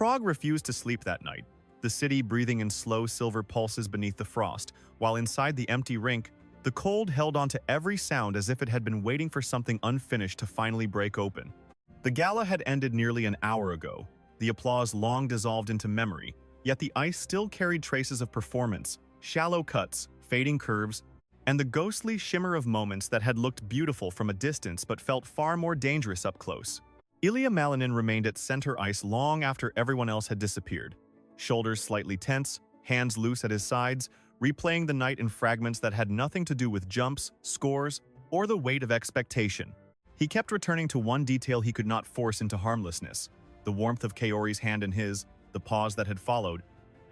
Prague refused to sleep that night, the city breathing in slow silver pulses beneath the frost, while inside the empty rink, the cold held on to every sound as if it had been waiting for something unfinished to finally break open. The gala had ended nearly an hour ago, the applause long dissolved into memory, yet the ice still carried traces of performance, shallow cuts, fading curves, and the ghostly shimmer of moments that had looked beautiful from a distance but felt far more dangerous up close. Ilia Malinin remained at center ice long after everyone else had disappeared, shoulders slightly tense, hands loose at his sides, replaying the night in fragments that had nothing to do with jumps, scores, or the weight of expectation. He kept returning to one detail he could not force into harmlessness, the warmth of Kaori's hand in his, the pause that had followed,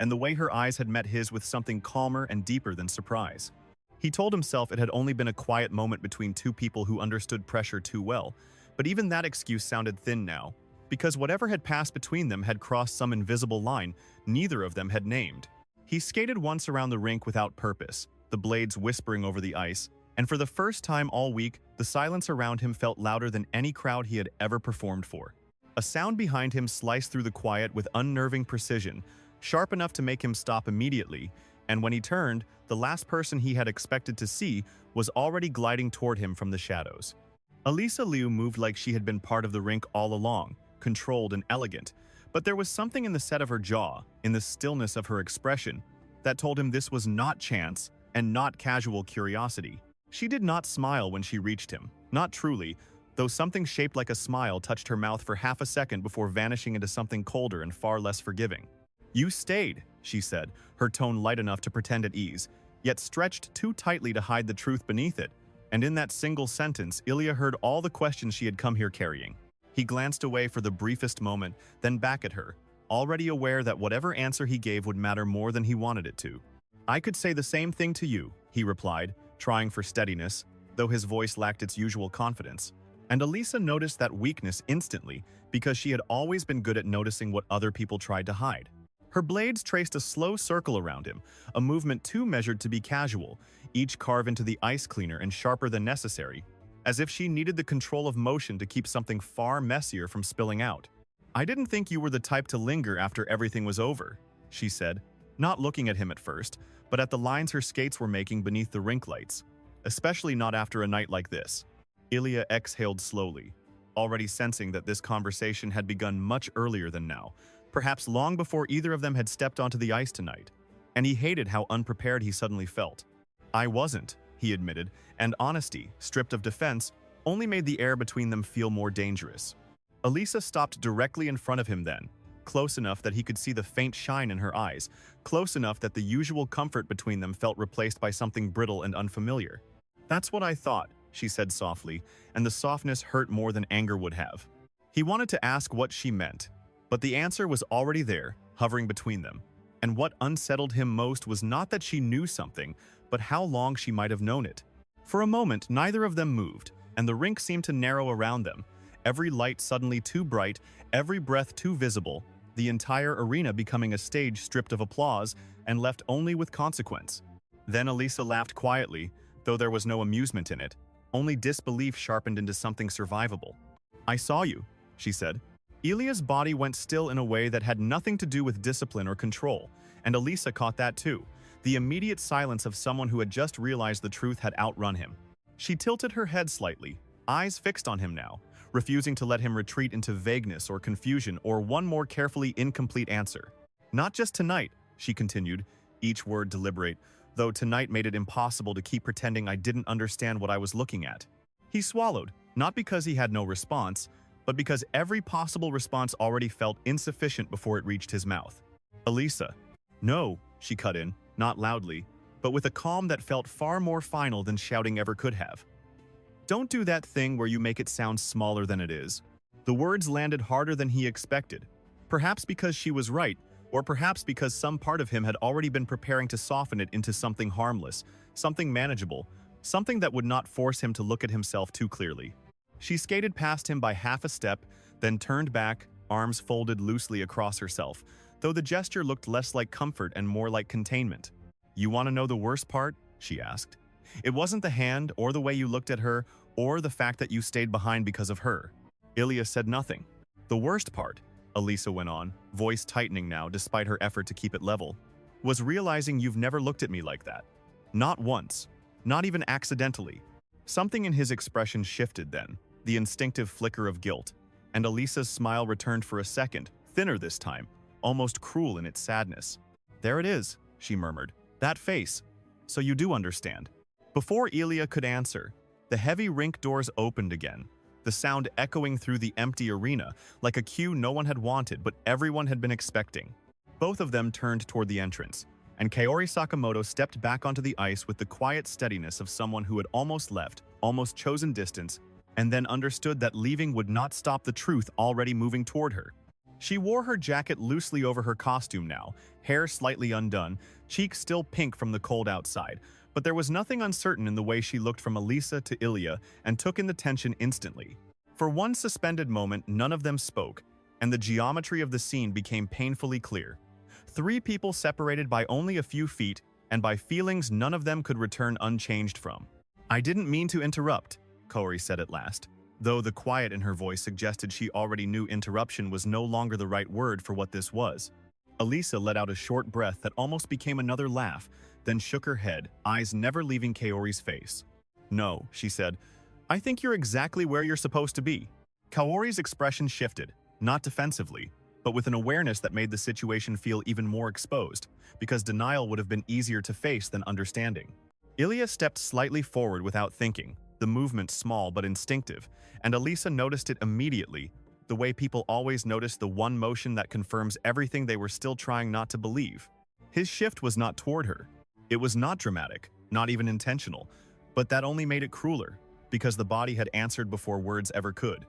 and the way her eyes had met his with something calmer and deeper than surprise. He told himself it had only been a quiet moment between two people who understood pressure too well, but even that excuse sounded thin now, because whatever had passed between them had crossed some invisible line neither of them had named. He skated once around the rink without purpose, the blades whispering over the ice, and for the first time all week, the silence around him felt louder than any crowd he had ever performed for. A sound behind him sliced through the quiet with unnerving precision, sharp enough to make him stop immediately, and when he turned, the last person he had expected to see was already gliding toward him from the shadows. Alysa Liu moved like she had been part of the rink all along, controlled and elegant, but there was something in the set of her jaw, in the stillness of her expression, that told him this was not chance and not casual curiosity. She did not smile when she reached him, not truly, though something shaped like a smile touched her mouth for half a second before vanishing into something colder and far less forgiving. "You stayed," she said, her tone light enough to pretend at ease, yet stretched too tightly to hide the truth beneath it, and in that single sentence, Ilia heard all the questions she had come here carrying. He glanced away for the briefest moment, then back at her, already aware that whatever answer he gave would matter more than he wanted it to. "I could say the same thing to you," he replied, trying for steadiness, though his voice lacked its usual confidence. And Alisa noticed that weakness instantly, because she had always been good at noticing what other people tried to hide. Her blades traced a slow circle around him, a movement too measured to be casual, each carve into the ice cleaner and sharper than necessary, as if she needed the control of motion to keep something far messier from spilling out. "I didn't think you were the type to linger after everything was over," she said, not looking at him at first, but at the lines her skates were making beneath the rink lights, especially not after a night like this. Ilia exhaled slowly, already sensing that this conversation had begun much earlier than now, perhaps long before either of them had stepped onto the ice tonight, and he hated how unprepared he suddenly felt. "I wasn't," he admitted, and honesty, stripped of defense, only made the air between them feel more dangerous. Alisa stopped directly in front of him then, close enough that he could see the faint shine in her eyes, close enough that the usual comfort between them felt replaced by something brittle and unfamiliar. "That's what I thought," she said softly, and the softness hurt more than anger would have. He wanted to ask what she meant, but the answer was already there, hovering between them. And what unsettled him most was not that she knew something, but how long she might have known it. For a moment, neither of them moved, and the rink seemed to narrow around them, every light suddenly too bright, every breath too visible, the entire arena becoming a stage stripped of applause and left only with consequence. Then Alisa laughed quietly, though there was no amusement in it, only disbelief sharpened into something survivable. "I saw you," she said. Ilia's body went still in a way that had nothing to do with discipline or control, and Alisa caught that too, the immediate silence of someone who had just realized the truth had outrun him. She tilted her head slightly, eyes fixed on him now, refusing to let him retreat into vagueness or confusion or one more carefully incomplete answer. "Not just tonight," she continued, each word deliberate, though tonight made it impossible to keep pretending I didn't understand what I was looking at. He swallowed, not because he had no response, but because every possible response already felt insufficient before it reached his mouth. "Alisa." "No," she cut in, not loudly, but with a calm that felt far more final than shouting ever could have. "Don't do that thing where you make it sound smaller than it is." The words landed harder than he expected, perhaps because she was right, or perhaps because some part of him had already been preparing to soften it into something harmless, something manageable, something that would not force him to look at himself too clearly. She skated past him by half a step, then turned back, arms folded loosely across herself, though the gesture looked less like comfort and more like containment. "You want to know the worst part?" she asked. "It wasn't the hand or the way you looked at her or the fact that you stayed behind because of her." Ilia said nothing. "The worst part," Alysa went on, voice tightening now despite her effort to keep it level, was realizing you've never looked at me like that. Not once. Not even accidentally. Something in his expression shifted then, the instinctive flicker of guilt, and Alysa's smile returned for a second, thinner this time, almost cruel in its sadness. There it is, she murmured. That face. So you do understand. Before Ilia could answer, the heavy rink doors opened again, the sound echoing through the empty arena like a cue no one had wanted but everyone had been expecting. Both of them turned toward the entrance, and Kaori Sakamoto stepped back onto the ice with the quiet steadiness of someone who had almost left, almost chosen distance, and then understood that leaving would not stop the truth already moving toward her. She wore her jacket loosely over her costume now, hair slightly undone, cheeks still pink from the cold outside, but there was nothing uncertain in the way she looked from Alysa to Ilia and took in the tension instantly. For one suspended moment, none of them spoke, and the geometry of the scene became painfully clear. Three people separated by only a few feet, and by feelings none of them could return unchanged from. I didn't mean to interrupt, Kaori said at last, though the quiet in her voice suggested she already knew interruption was no longer the right word for what this was. Alysa let out a short breath that almost became another laugh, then shook her head, eyes never leaving Kaori's face. No, she said, I think you're exactly where you're supposed to be. Kaori's expression shifted, not defensively, but with an awareness that made the situation feel even more exposed, because denial would have been easier to face than understanding. Ilia stepped slightly forward without thinking, the movement small but instinctive, and Alysa noticed it immediately, the way people always notice the one motion that confirms everything they were still trying not to believe. His shift was not toward her. It was not dramatic, not even intentional, but that only made it crueler, because the body had answered before words ever could.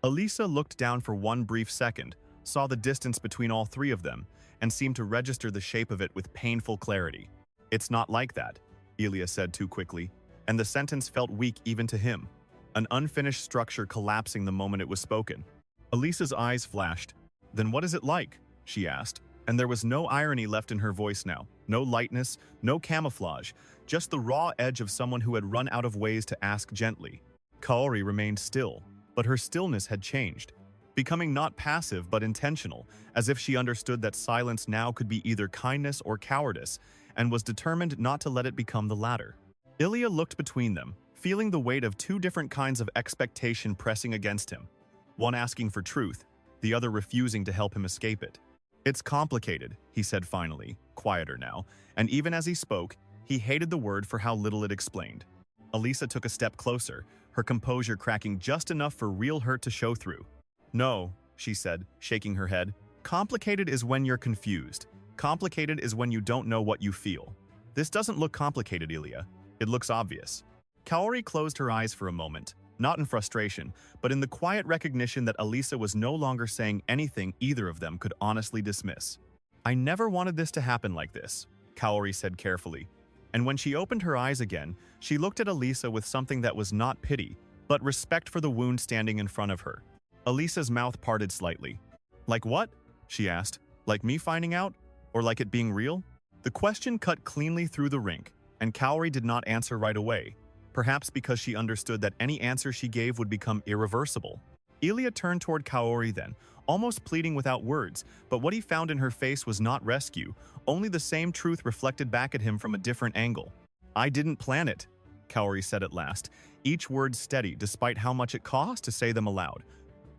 Alysa looked down for one brief second, saw the distance between all three of them, and seemed to register the shape of it with painful clarity. It's not like that, Ilia said too quickly, and the sentence felt weak even to him, an unfinished structure collapsing the moment it was spoken. Alysa's eyes flashed. Then what is it like? She asked, and there was no irony left in her voice now, no lightness, no camouflage, just the raw edge of someone who had run out of ways to ask gently. Kaori remained still, but her stillness had changed, becoming not passive but intentional, as if she understood that silence now could be either kindness or cowardice, and was determined not to let it become the latter. Ilia looked between them, feeling the weight of two different kinds of expectation pressing against him, one asking for truth, the other refusing to help him escape it. It's complicated, he said finally, quieter now, and even as he spoke, he hated the word for how little it explained. Alysa took a step closer, her composure cracking just enough for real hurt to show through. No, she said, shaking her head. Complicated is when you're confused. Complicated is when you don't know what you feel. This doesn't look complicated, Ilia. It looks obvious. Kaori closed her eyes for a moment, not in frustration, but in the quiet recognition that Alysa was no longer saying anything either of them could honestly dismiss. I never wanted this to happen like this, Kaori said carefully. And when she opened her eyes again, she looked at Alysa with something that was not pity, but respect for the wound standing in front of her. Alysa's mouth parted slightly. Like what? She asked. Like me finding out? Or like it being real? The question cut cleanly through the rink, and Kaori did not answer right away, perhaps because she understood that any answer she gave would become irreversible. Ilia turned toward Kaori then, almost pleading without words, but what he found in her face was not rescue, only the same truth reflected back at him from a different angle. I didn't plan it, Kaori said at last, each word steady despite how much it cost to say them aloud.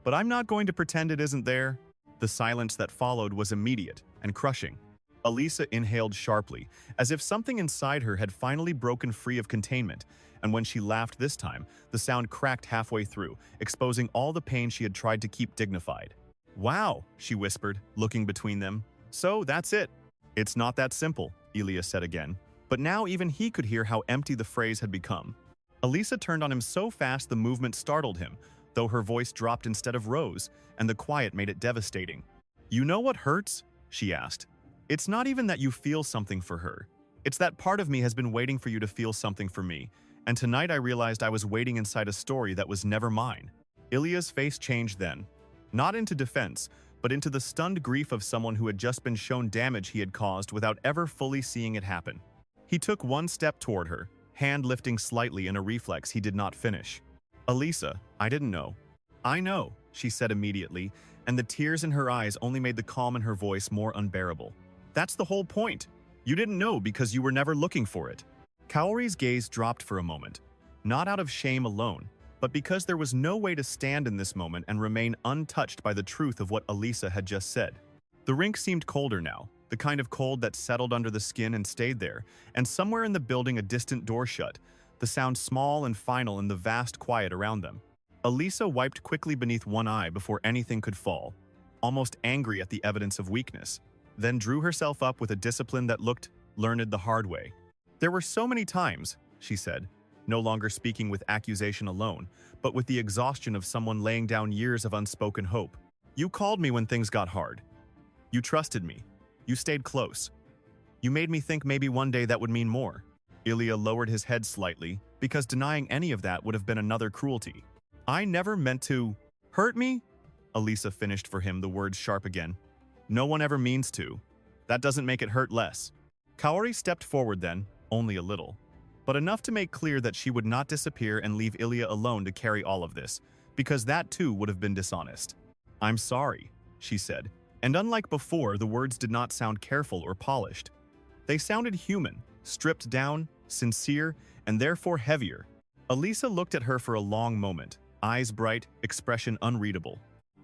But I'm not going to pretend it isn't there. The silence that followed was immediate and crushing. Alysa inhaled sharply, as if something inside her had finally broken free of containment, and when she laughed this time, the sound cracked halfway through, exposing all the pain she had tried to keep dignified. Wow, she whispered, looking between them. So that's it. It's not that simple, Ilia said again, but now even he could hear how empty the phrase had become. Alysa turned on him so fast the movement startled him, though her voice dropped instead of rose, and the quiet made it devastating. You know what hurts? She asked. It's not even that you feel something for her. It's that part of me has been waiting for you to feel something for me, and tonight I realized I was waiting inside a story that was never mine. Ilia's face changed then, not into defense, but into the stunned grief of someone who had just been shown damage he had caused without ever fully seeing it happen. He took one step toward her, hand lifting slightly in a reflex he did not finish. Alysa, I didn't know. I know, she said immediately, and the tears in her eyes only made the calm in her voice more unbearable. That's the whole point. You didn't know because you were never looking for it. Kaori's gaze dropped for a moment, not out of shame alone, but because there was no way to stand in this moment and remain untouched by the truth of what Alisa had just said. The rink seemed colder now, the kind of cold that settled under the skin and stayed there, and somewhere in the building a distant door shut, the sound small and final in the vast quiet around them. Alisa wiped quickly beneath one eye before anything could fall, almost angry at the evidence of weakness, then drew herself up with a discipline that looked learned the hard way. There were so many times, she said, no longer speaking with accusation alone, but with the exhaustion of someone laying down years of unspoken hope. You called me when things got hard. You trusted me. You stayed close. You made me think maybe one day that would mean more. Ilia lowered his head slightly, because denying any of that would have been another cruelty. I never meant to hurt me? Alisa finished for him, the words sharp again. No one ever means to. That doesn't make it hurt less. Kaori stepped forward then, only a little, but enough to make clear that she would not disappear and leave Ilia alone to carry all of this, because that too would have been dishonest. I'm sorry, she said, and unlike before, the words did not sound careful or polished. They sounded human, stripped down, sincere, and therefore heavier. Alisa looked at her for a long moment, eyes bright, expression unreadable.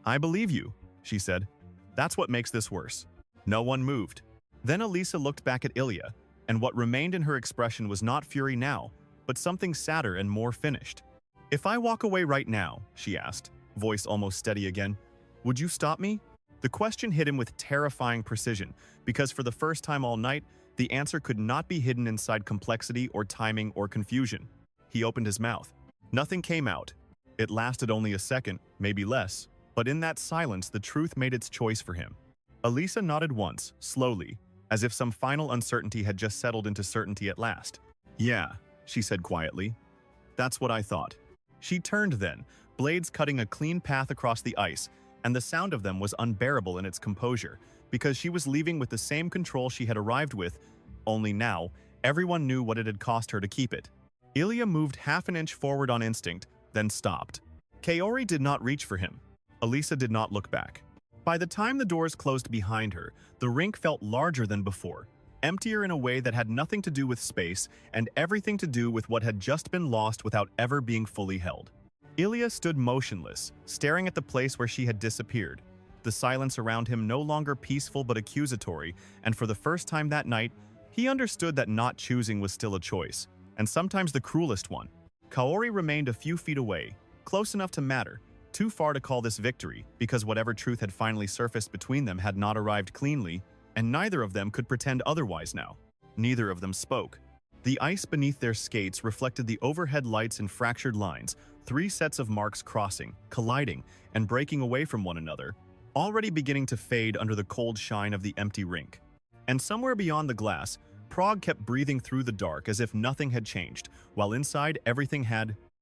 I believe you, she said. That's what makes this worse. No one moved. Then Alisa looked back at Ilia, and what remained in her expression was not fury now, but something sadder and more finished. If I walk away right now, she asked, voice almost steady again, would you stop me? The question hit him with terrifying precision, because for the first time all night, the answer could not be hidden inside complexity or timing or confusion. He opened his mouth. Nothing came out. It lasted only a second, maybe less, but in that silence the truth made its choice for him. Alisa nodded once, slowly, as if some final uncertainty had just settled into certainty at last. Yeah, she said quietly. That's what I thought. She turned then, blades cutting a clean path across the ice, and the sound of them was unbearable in its composure, because she was leaving with the same control she had arrived with, only now, everyone knew what it had cost her to keep it. Ilia moved half an inch forward on instinct, then stopped. Kaori did not reach for him. Alisa did not look back. By the time the doors closed behind her, the rink felt larger than before, emptier in a way that had nothing to do with space and everything to do with what had just been lost without ever being fully held. Ilia stood motionless, staring at the place where she had disappeared, the silence around him no longer peaceful but accusatory, and for the first time that night, he understood that not choosing was still a choice, and sometimes the cruelest one. Kaori remained a few feet away, close enough to matter, too far to call this victory, because whatever truth had finally surfaced between them had not arrived cleanly, and neither of them could pretend otherwise now. Neither of them spoke. The ice beneath their skates reflected the overhead lights in fractured lines, 3 sets of marks crossing, colliding, and breaking away from one another, already beginning to fade under the cold shine of the empty rink. And somewhere beyond the glass, Prague kept breathing through the dark as if nothing had changed, while inside everything had